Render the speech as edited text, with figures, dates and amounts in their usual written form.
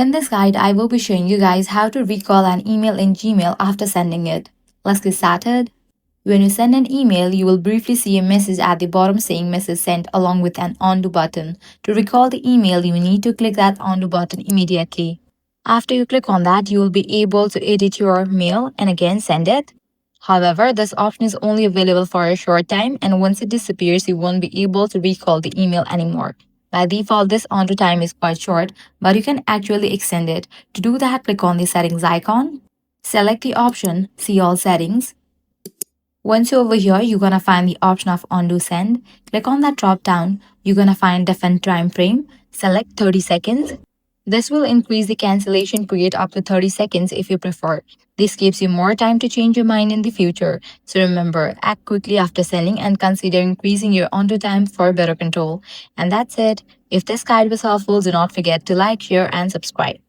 In this guide, I will be showing you guys how to recall an email in Gmail after sending it. Let's get started. When you send an email, you will briefly see a message at the bottom saying message sent along with an undo button. To recall the email, you need to click that undo button immediately. After you click on that, you will be able to edit your mail and again send it. However, this option is only available for a short time, and once it disappears, you won't be able to recall the email anymore. By default, this undo time is quite short, but you can actually extend it. To do that, click on the settings icon, select the option See All Settings. Once you're over here, you're gonna find the option of undo send. Click on that drop down. You're gonna find different time frame. Select 30 seconds. This will increase the cancellation period up to 30 seconds if you prefer. This gives you more time to change your mind in the future. So remember, act quickly after sending and consider increasing your undo time for better control. And that's it. If this guide was helpful, do not forget to like, share, and subscribe.